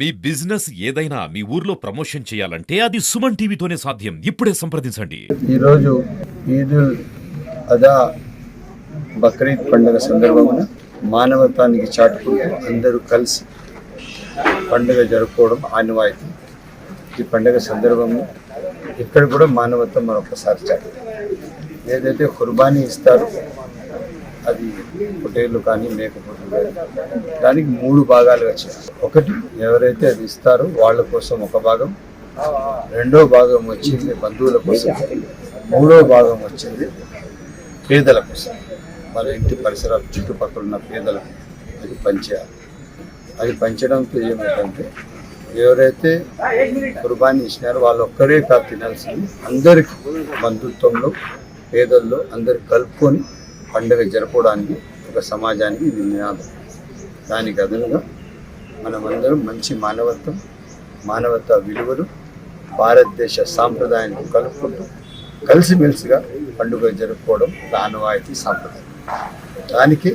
మీ business ఏదైనా మీ ఊర్లో promotion చేయాలంటే అది సుమన్ టీవీతోనే సాధ్యం. ఇప్పుడే సంప్రదించండి. ఈ రోజు ఈద్ అదా బక్రీద్ పండుగ సందర్భంగా మానవతానికి చాటుకుంటూ అందరూ కలిసి పండుగ జరుపుకోవడం ఆనవాయితీ. ఈ పండుగ సందర్భంగా ఇక్కడ కూడా మానవత్వం మరొకసారి చాటు. ఏదైతే కుర్బానీ ఇస్తారో అది పొట్టేళ్ళు కానీ మేకపోతే దానికి 3 భాగాలుగా చేయాలి. ఒకటి ఎవరైతే అది ఇస్తారో వాళ్ళ కోసం ఒక భాగం, రెండో భాగం వచ్చింది బంధువుల కోసం, మూడో భాగం వచ్చింది పేదల కోసం, వాళ్ళ ఇంటి పరిసరాల చుట్టుపక్కల ఉన్న పేదలకు అది పంచేయాలి. అది పంచడంతో ఏమిటంటే ఎవరైతే కుర్బానీ ఇచ్చినారో వాళ్ళు ఒక్కరే కాదు తినాల్సింది, అందరికీ బంధుత్వంలో పేదల్లో అందరు కలుపుకొని పండుగ జరపడానికి ఒక సమాజానికి ఇది నినాదం. దానికి అదనుగా మనమందరం మంచి మానవతా విలువలు భారతదేశ సాంప్రదాయాన్ని కలుపుకుంటూ కలిసిమెలిసిగా పండుగ జరుపుకోవడం ఆనవాయితీ సాంప్రదాయం. దానికి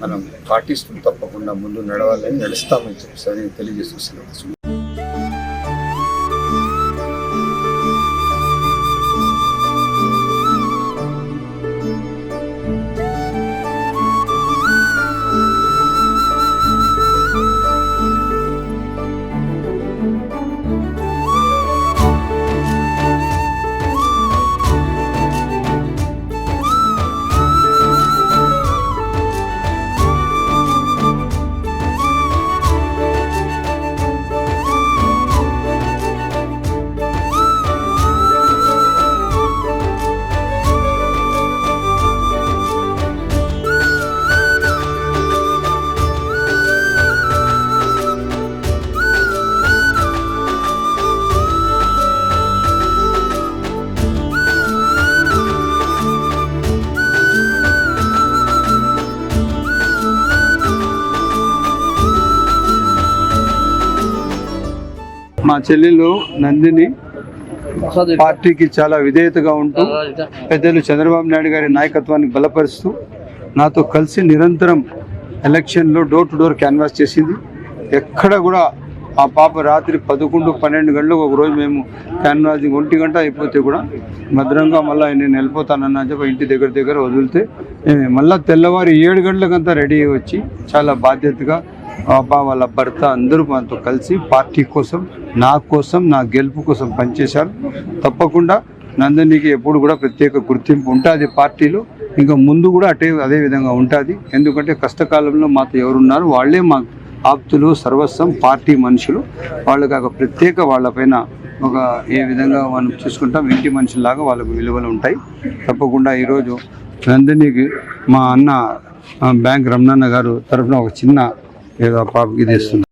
మనం పాటిస్తూ తప్పకుండా ముందు నడవాలని నడుస్తామని చెప్పి తెలియజేస్తున్నాం. మా చెల్లెలు నందిని పార్టీకి చాలా విధేయతగా ఉంటూ పెద్దలు చంద్రబాబు నాయుడు గారి నాయకత్వాన్ని బలపరుస్తూ నాతో కలిసి నిరంతరం ఎలక్షన్లో డోర్ టు డోర్ క్యాన్వాస్ చేసింది. ఎక్కడ కూడా ఆ పాప రాత్రి 11-12 గంటలకు ఒకరోజు మేము క్యాన్వాసింగ్ 1 గంట అయిపోతే కూడా భద్రంగా మళ్ళీ నేను వెళ్ళిపోతానన్నా చెప్పి ఇంటి దగ్గర వదిలితే మళ్ళీ తెల్లవారి 7 గంటలకంతా రెడీ అయ్యి వచ్చి చాలా బాధ్యతగా వాళ్ళ భర్త అందరూ మనతో కలిసి పార్టీ కోసం, నా కోసం, నా గెలుపు కోసం పనిచేశారు. తప్పకుండా నందినికి ఎప్పుడు కూడా ప్రత్యేక గుర్తింపు ఉంటుంది పార్టీలో, ఇంకా ముందు కూడా అదే విధంగా ఉంటుంది. ఎందుకంటే కష్టకాలంలో మాతో ఎవరున్నారు వాళ్ళే మా ఆప్తులు, సర్వస్వం, పార్టీ మనుషులు. వాళ్ళకి ప్రత్యేక వాళ్ళపైన ఒక ఏ విధంగా మనం చూసుకుంటాం, ఇంటి మనుషుల్లాగా వాళ్ళకు విలువలు ఉంటాయి. తప్పకుండా ఈరోజు నందినికి మా అన్న బ్యాంక్ రమణన్న గారు తరఫున ఒక చిన్న ఏదో పాపకి ఇది ఇస్తుంది.